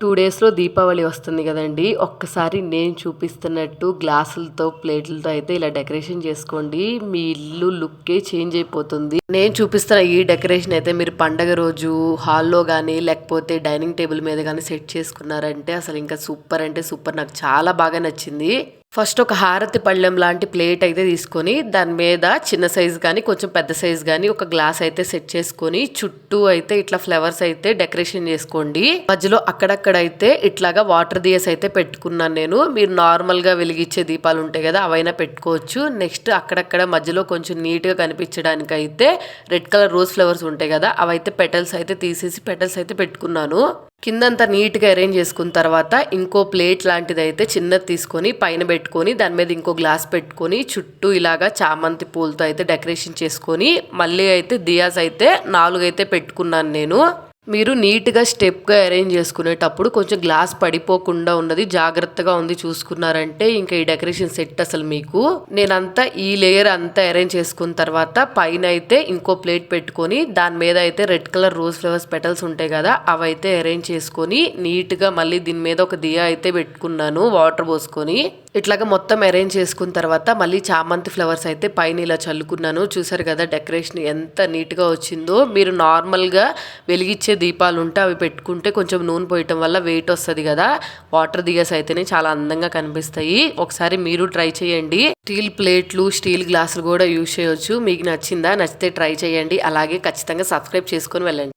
2 డేస్‌లో దీపావళి వస్తుంది గదండీ! ఒక్కసారి నేను చూపిస్తున్నట్టు గ్లాసులతో, ప్లేట్లతో అయితే ఇలా డెకరేషన్ చేసుకోండి. మీ ఇల్లు లుక్కే చేంజ్ అయిపోతుంది. నేను చూపిస్తున్న ఈ డెకరేషన్ అయితే మీరు పండగ రోజు హాల్‌లో గానీ, లేకపోతే డైనింగ్ టేబుల్ మీద గానీ సెట్ చేసుకున్నారంటే అసలు ఇంకా సూపర్ అంటే సూపర్. నాకు చాలా బాగా నచ్చింది. ఫస్ట్ ఒక హారతి పళ్ళెం లాంటి ప్లేట్ అయితే తీసుకొని దాని మీద చిన్న సైజ్ కానీ కొంచెం పెద్ద సైజ్ కానీ ఒక గ్లాస్ అయితే సెట్ చేసుకొని చుట్టూ అయితే ఇట్లా ఫ్లవర్స్ అయితే డెకరేషన్ చేసుకోండి. మధ్యలో అక్కడక్కడైతే ఇట్లాగా వాటర్ దియస్ అయితే పెట్టుకున్నాను నేను. మీరు నార్మల్ గా వెలిగించే దీపాలు ఉంటాయి కదా, అవైనా పెట్టుకోవచ్చు. నెక్స్ట్ అక్కడక్కడ మధ్యలో కొంచెం నీట్ గా కనిపించడానికి అయితే రెడ్ కలర్ రోజ్ ఫ్లవర్స్ ఉంటాయి కదా, అవైతే పెటల్స్ అయితే తీసేసి పెటల్స్ అయితే పెట్టుకున్నాను. కిందంతా నీట్గా అరేంజ్ చేసుకున్న తర్వాత ఇంకో ప్లేట్ లాంటిది అయితే చిన్నది తీసుకొని పైన పెట్టుకొని దాని మీద ఇంకో గ్లాస్ పెట్టుకొని చుట్టూ ఇలాగా చామంతి పూలతో అయితే డెకరేషన్ చేసుకొని మళ్ళీ అయితే దియాస్ అయితే 4 అయితే పెట్టుకున్నాను నేను. మీరు నీట్గా స్టెప్గా అరేంజ్ చేసుకునేటప్పుడు కొంచెం గ్లాస్ పడిపోకుండా ఉన్నది జాగ్రత్తగా ఉంది చూసుకున్నారంటే ఇంకా ఈ డెకరేషన్ సెట్ అసలు మీకు. నేనంతా ఈ లేయర్ అంతా అరేంజ్ చేసుకున్న తర్వాత పైన అయితే ఇంకో ప్లేట్ పెట్టుకొని దాని మీద అయితే red colour rose flowers petals ఉంటాయి కదా, అవైతే అరేంజ్ చేసుకొని నీట్గా మళ్ళీ దీని మీద ఒక దియా అయితే పెట్టుకున్నాను వాటర్ పోసుకొని. ఇట్లాగా మొత్తం అరేంజ్ చేసుకున్న తర్వాత మళ్ళీ చామంతి ఫ్లవర్స్ అయితే పైన ఇలా చల్లుకున్నాను. చూసారు కదా డెకరేషన్ ఎంత నీట్గా వచ్చిందో. మీరు నార్మల్గా వెలిగించే దీపాలు ఉంటే అవి పెట్టుకుంటే కొంచెం నూనె పోయటం వల్ల వెయిట్ వస్తుంది కదా, వాటర్ దిగస్ అయితేనే చాలా అందంగా కనిపిస్తాయి. ఒకసారి మీరు ట్రై చేయండి. స్టీల్ ప్లేట్లు, స్టీల్ గ్లాసులు కూడా యూజ్ చేయొచ్చు. మీకు నచ్చిందా? నచ్చితే ట్రై చేయండి. అలాగే ఖచ్చితంగా సబ్స్క్రైబ్ చేసుకొని వెళ్ళండి.